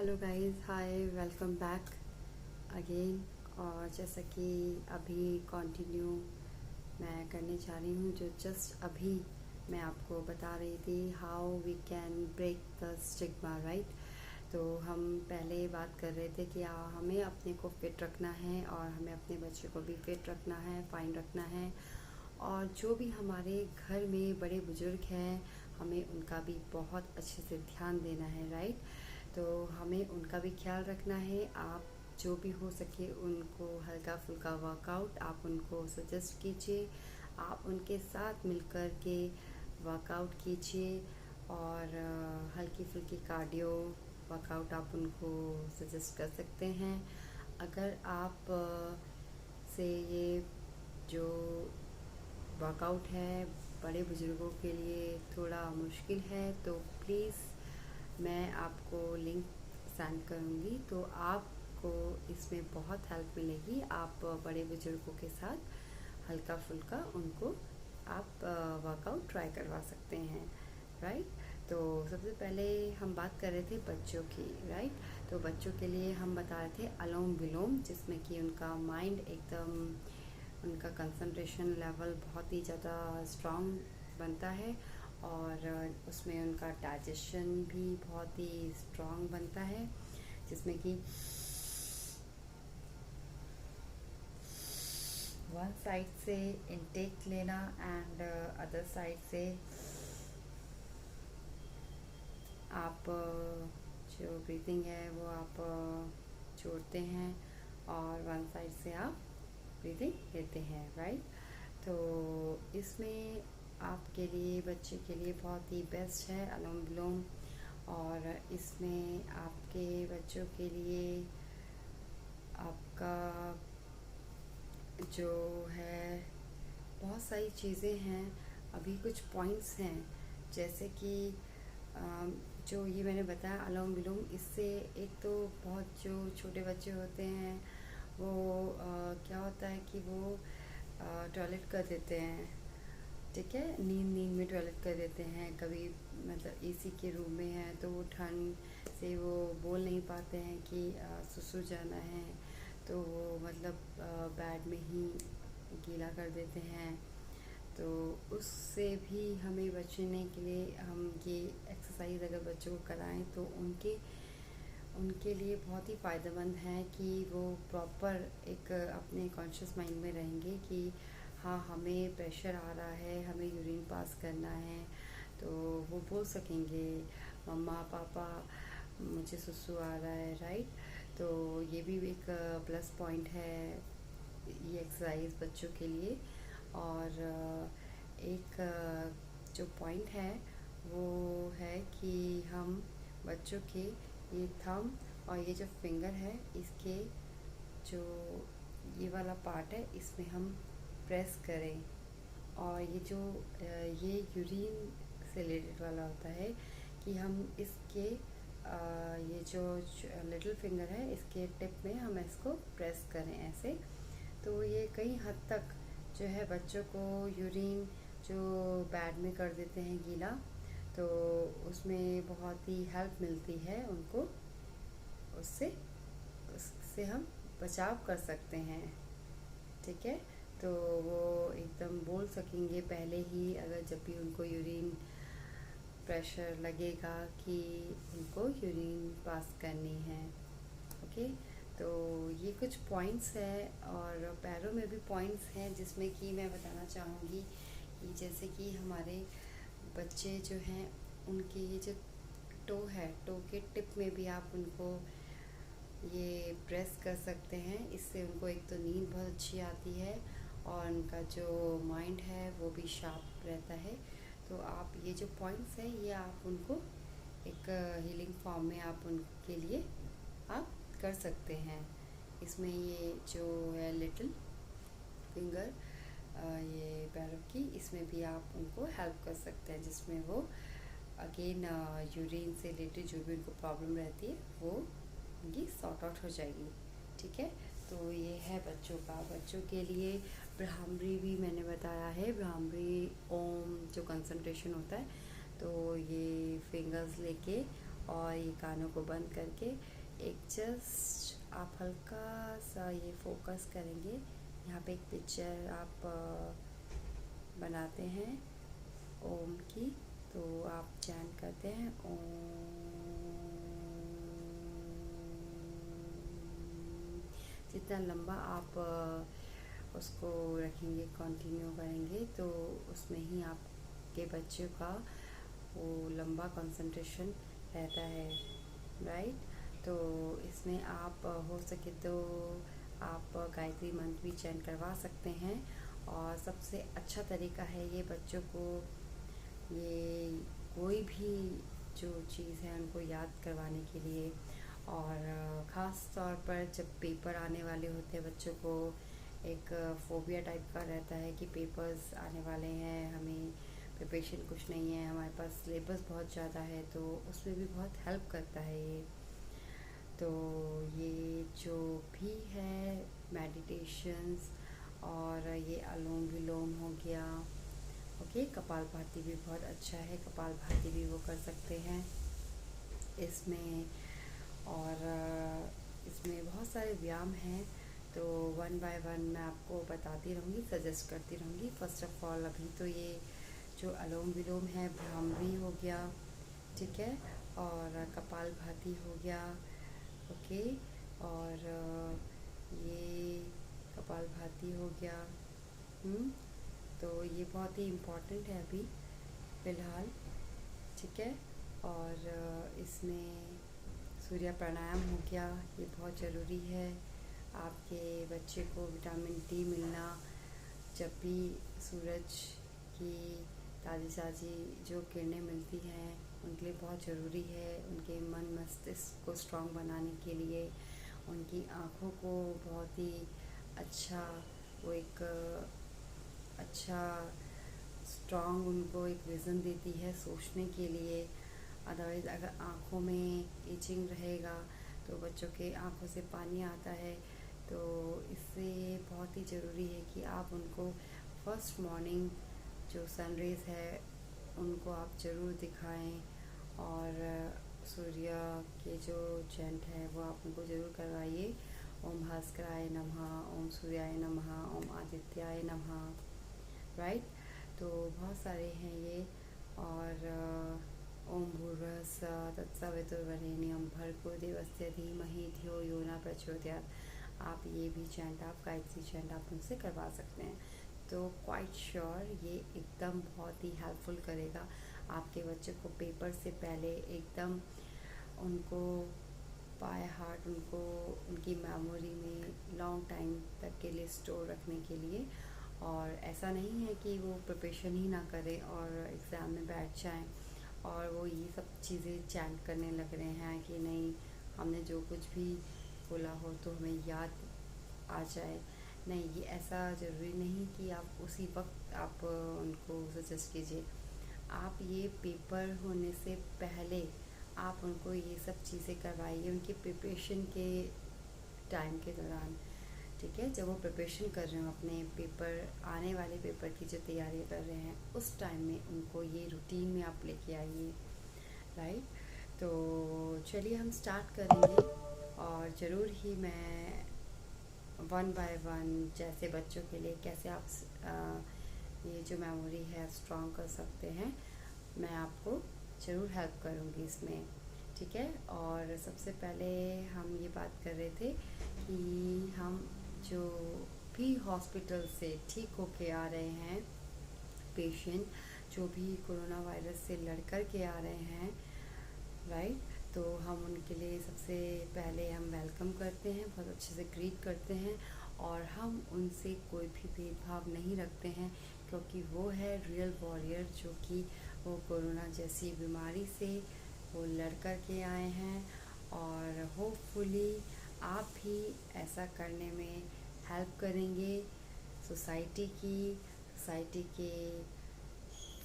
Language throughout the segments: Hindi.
हेलो गाइस, हाय, वेलकम बैक अगेन। और जैसा कि अभी कंटिन्यू मैं करने जा रही हूँ, जो जस्ट अभी मैं आपको बता रही थी, how we can break the stigma, right. तो हम पहले बात कर रहे थे कि हमें अपने को फिट रखना है और हमें अपने बच्चे को भी फिट रखना है, फाइन रखना है। और जो भी हमारे घर में बड़े बुजुर्ग हैं, हमें उनका भी बहुत अच्छे से ध्यान देना है, राइट। तो हमें उनका भी ख्याल रखना है। आप जो भी हो सके उनको हल्का फुल्का वर्कआउट आप उनको सजेस्ट कीजिए, आप उनके साथ मिलकर के वर्कआउट कीजिए। और हल्की फुल्की कार्डियो वर्कआउट आप उनको सजेस्ट कर सकते हैं। अगर आप से ये जो वर्कआउट है बड़े बुज़ुर्गों के लिए थोड़ा मुश्किल है, तो प्लीज़ मैं आपको लिंक सेंड करूँगी, तो आपको इसमें बहुत हेल्प मिलेगी। आप बड़े बुजुर्गों के साथ हल्का फुल्का उनको आप वर्कआउट ट्राई करवा सकते हैं, राइट। तो सबसे पहले हम बात कर रहे थे बच्चों की, राइट। तो बच्चों के लिए हम बता रहे थे अनुलोम विलोम, जिसमें कि उनका माइंड एकदम, उनका कंसंट्रेशन लेवल बहुत ही ज़्यादा स्ट्रांग बनता है। और उसमें उनका डाइजेशन भी बहुत ही स्ट्रांग बनता है, जिसमें कि वन साइड से इनटेक लेना एंड अदर साइड से आप जो ब्रीथिंग है वो आप छोड़ते हैं और वन साइड से आप ब्रीथिंग लेते हैं, राइट। तो इसमें आपके लिए, बच्चे के लिए बहुत ही बेस्ट है अनुलोम विलोम। और इसमें आपके बच्चों के लिए आपका जो है बहुत सारी चीज़ें हैं। अभी कुछ पॉइंट्स हैं, जैसे कि जो ये मैंने बताया अनुलोम विलोम, इससे एक तो बहुत जो छोटे बच्चे होते हैं वो क्या होता है कि वो टॉयलेट कर देते हैं, ठीक है, नींद में टॉयलेट कर देते हैं। कभी मतलब एसी के रूम में है तो वो ठंड से वो बोल नहीं पाते हैं कि सुसु जाना है, तो वो मतलब बेड में ही गीला कर देते हैं। तो उससे भी हमें बचने के लिए हम ये एक्सरसाइज अगर बच्चों को कराएं तो उनके उनके लिए बहुत ही फ़ायदेमंद है कि वो प्रॉपर एक अपने कॉन्शियस माइंड में रहेंगे कि हाँ, हमें प्रेशर आ रहा है, हमें यूरिन पास करना है। तो वो बोल सकेंगे, मम्मा पापा मुझे सुसु आ रहा है, राइट। तो ये भी एक प्लस पॉइंट है ये एक्सरसाइज बच्चों के लिए। और एक जो पॉइंट है वो है कि हम बच्चों के ये थंब और ये जो फिंगर है, इसके जो ये वाला पार्ट है इसमें हम प्रेस करें। और ये जो ये यूरिन से रिलेटेड वाला होता है कि हम इसके ये जो लिटिल फिंगर है इसके टिप में हम इसको प्रेस करें ऐसे। तो ये कई हद तक जो है बच्चों को यूरिन जो बैड में कर देते हैं गीला, तो उसमें बहुत ही हेल्प मिलती है उनको, उससे उससे हम बचाव कर सकते हैं, ठीक है। तो वो एकदम बोल सकेंगे पहले ही, अगर जब भी उनको यूरिन प्रेशर लगेगा कि उनको यूरिन पास करनी है, ओके। तो ये कुछ पॉइंट्स है। और पैरों में भी पॉइंट्स हैं, जिसमें कि मैं बताना चाहूँगी कि जैसे कि हमारे बच्चे जो हैं उनके ये जो टो है, टो के टिप में भी आप उनको ये प्रेस कर सकते हैं। इससे उनको एक तो नींद बहुत अच्छी आती है और उनका जो माइंड है वो भी शार्प रहता है। तो आप ये जो पॉइंट्स हैं ये आप उनको एक हीलिंग फॉर्म में आप उनके लिए आप कर सकते हैं। इसमें ये जो है लिटिल फिंगर, ये पैरों की, इसमें भी आप उनको हेल्प कर सकते हैं, जिसमें वो अगेन यूरिन से रिलेटेड जो भी उनको प्रॉब्लम रहती है वो उनकी सॉर्ट आउट हो जाएगी, ठीक है। तो ये है बच्चों का। बच्चों के लिए ब्राह्मरी भी मैंने बताया है, ब्राह्मरी ओम जो कंसंट्रेशन होता है, तो ये फिंगर्स लेके और ये कानों को बंद करके एक जस्ट आप हल्का सा ये फोकस करेंगे। यहाँ पे एक पिक्चर आप बनाते हैं ओम की, तो आप चैंट करते हैं ओम। जितना लंबा आप उसको रखेंगे, कंटिन्यू करेंगे, तो उसमें ही आपके बच्चे का वो लंबा कंसंट्रेशन रहता है, राइट। तो इसमें आप हो सके तो आप गायत्री मंत्र भी चैंट करवा सकते हैं। और सबसे अच्छा तरीका है ये बच्चों को ये कोई भी जो चीज़ है उनको याद करवाने के लिए। और ख़ास तौर पर जब पेपर आने वाले होते हैं, बच्चों को एक फोबिया टाइप का रहता है कि पेपर्स आने वाले हैं, हमें प्रिपरेशन कुछ नहीं है, हमारे पास सिलेबस बहुत ज़्यादा है, तो उसमें भी बहुत हेल्प करता है ये। तो ये जो भी है मेडिटेशंस और ये अनुलोम विलोम हो गया, ओके। कपालभाति भी बहुत अच्छा है, कपालभाति भी वो कर सकते हैं इसमें। और इसमें बहुत सारे व्यायाम हैं, तो वन बाय वन मैं आपको बताती रहूँगी, सजेस्ट करती रहूँगी। फर्स्ट ऑफ ऑल अभी तो ये जो अनुलोम विलोम है, भ्रामरी हो गया, ठीक है, और कपालभाति हो गया, ओके। और ये कपालभाति हो गया, तो ये बहुत ही इम्पोर्टेंट है अभी फ़िलहाल, ठीक है। और इसमें सूर्य प्राणायाम हो गया, ये बहुत ज़रूरी है। आपके बच्चे को विटामिन डी मिलना, जब भी सूरज की ताज़ी ताज़ी जो किरणें मिलती हैं उनके लिए बहुत ज़रूरी है, उनके मन मस्तिष्क को स्ट्रॉन्ग बनाने के लिए, उनकी आँखों को बहुत ही अच्छा, वो एक अच्छा स्ट्रॉन्ग उनको एक विज़न देती है सोचने के लिए। अदरवाइज़ अगर आँखों में इचिंग रहेगा तो बच्चों के आँखों से पानी आता है, तो इससे बहुत ही ज़रूरी है कि आप उनको फर्स्ट मॉर्निंग जो सनरेज़ है उनको आप ज़रूर दिखाएं। और सूर्य के जो चैंट है वो आप उनको ज़रूर करवाइए। ओम भास्कराय नमः, ओम सूर्याय नमः, ओम आदित्याय नमः, राइट। तो बहुत सारे हैं ये। और ओम भूर्भुवस्सुः तत्सवितुर्वरेण्यं भर्गो देवस्य धीमहि धियो यो न प्रचोदयात्। आप ये भी चैंट, आप गायत्री चैंट आप उनसे करवा सकते हैं। तो क्वाइट श्योर ये एकदम बहुत ही हेल्पफुल करेगा आपके बच्चे को पेपर से पहले, एकदम उनको बाय हार्ट, उनको उनकी मेमोरी में लॉन्ग टाइम तक के लिए स्टोर रखने के लिए। और ऐसा नहीं है कि वो प्रिपरेशन ही ना करें और एग्ज़ाम में बैठ जाएं और वो ये सब चीज़ें चैंट करने लग रहे हैं कि नहीं, हमने जो कुछ भी बोला हो तो हमें याद आ जाए। नहीं, ये ऐसा ज़रूरी नहीं कि आप उसी वक्त आप उनको सजेस्ट कीजिए। आप ये पेपर होने से पहले आप उनको ये सब चीज़ें करवाइए उनके प्रिपरेशन के टाइम के दौरान, ठीक है। जब वो प्रिपरेशन कर रहे हो अपने पेपर, आने वाले पेपर की जो तैयारी कर रहे हैं, उस टाइम में उनको ये रूटीन में आप लेके आइए, राइट। तो चलिए हम स्टार्ट करेंगे और ज़रूर ही मैं वन बाय वन जैसे बच्चों के लिए कैसे आप ये जो मेमोरी है स्ट्रॉन्ग कर सकते हैं, मैं आपको ज़रूर हेल्प करूँगी इसमें, ठीक है। और सबसे पहले हम ये बात कर रहे थे कि हम जो भी हॉस्पिटल से ठीक होके आ रहे हैं पेशेंट, जो भी कोरोना वायरस से लड़ कर के आ रहे हैं, राइट, तो हम उनके लिए सबसे पहले हम वेलकम करते हैं, बहुत अच्छे से ग्रीट करते हैं। और हम उनसे कोई भी भेदभाव नहीं रखते हैं, क्योंकि वो है रियल वॉरियर, जो कि वो कोरोना जैसी बीमारी से वो लड़ कर के आए हैं। और होपफुली आप भी ऐसा करने में हेल्प करेंगे सोसाइटी के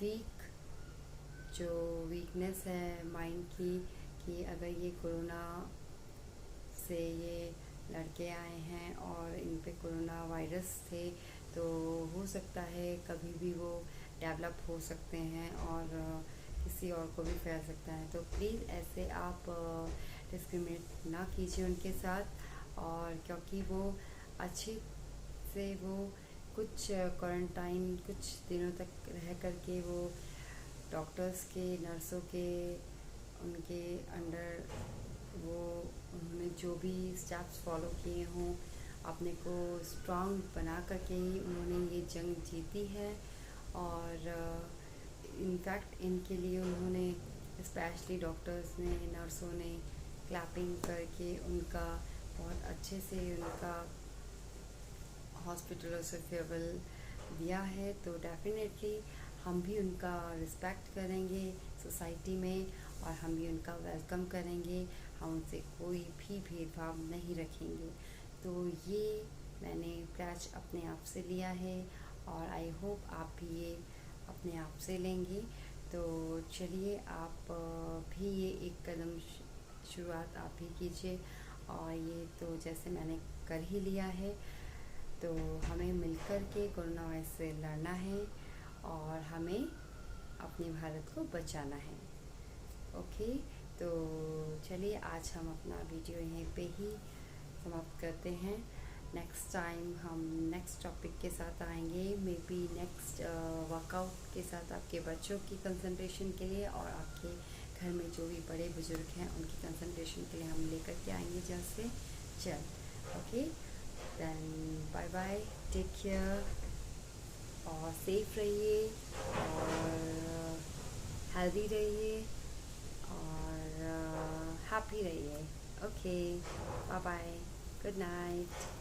वीक जो वीकनेस है माइंड की, कि अगर ये कोरोना से ये लड़के आए हैं और इन पे कोरोना वायरस थे, तो हो सकता है कभी भी वो डेवलप हो सकते हैं और किसी और को भी फैल सकता है। तो प्लीज़ ऐसे आप डिस्क्रिमिनेट ना कीजिए उनके साथ। और क्योंकि वो अच्छे से वो कुछ क्वारंटाइन कुछ दिनों तक रह करके वो डॉक्टर्स के, नर्सों के, उनके अंडर वो उन्होंने जो भी स्टेप्स फॉलो किए हों, अपने को स्ट्रांग बना करके ही उन्होंने ये जंग जीती है। और इनफैक्ट इनके लिए उन्होंने स्पेशली डॉक्टर्स ने, नर्सों ने क्लैपिंग करके उनका बहुत अच्छे से उनका हॉस्पिटलों से फेयरवेल दिया है। तो डेफिनेटली हम भी उनका रिस्पेक्ट करेंगे सोसाइटी में, और हम भी उनका वेलकम करेंगे। हम उनसे कोई भी भेदभाव नहीं रखेंगे। तो ये मैंने प्लेज अपने आप से लिया है, और आई होप आप भी ये अपने आप से लेंगे। तो चलिए आप भी ये एक कदम शुरुआत आप भी कीजिए। और ये तो जैसे मैंने कर ही लिया है, तो हमें मिलकर के कोरोना वायरस से लड़ना है और हमें अपने भारत को बचाना है। ओके, तो चलिए आज हम अपना वीडियो यहीं पे ही समाप्त करते हैं। नेक्स्ट टाइम हम नेक्स्ट टॉपिक के साथ आएंगे, मे बी नेक्स्ट वर्कआउट के साथ आपके बच्चों की कंसंट्रेशन के लिए, और आपके घर में जो भी बड़े बुजुर्ग हैं उनकी कंसंट्रेशन के लिए हम लेकर के आएंगे जहाँ से चल। Okay, then bye bye, take care, और सेफ रहिए, और हेल्दी रहिए, और हैप्पी रहिए। Okay, bye bye, good night.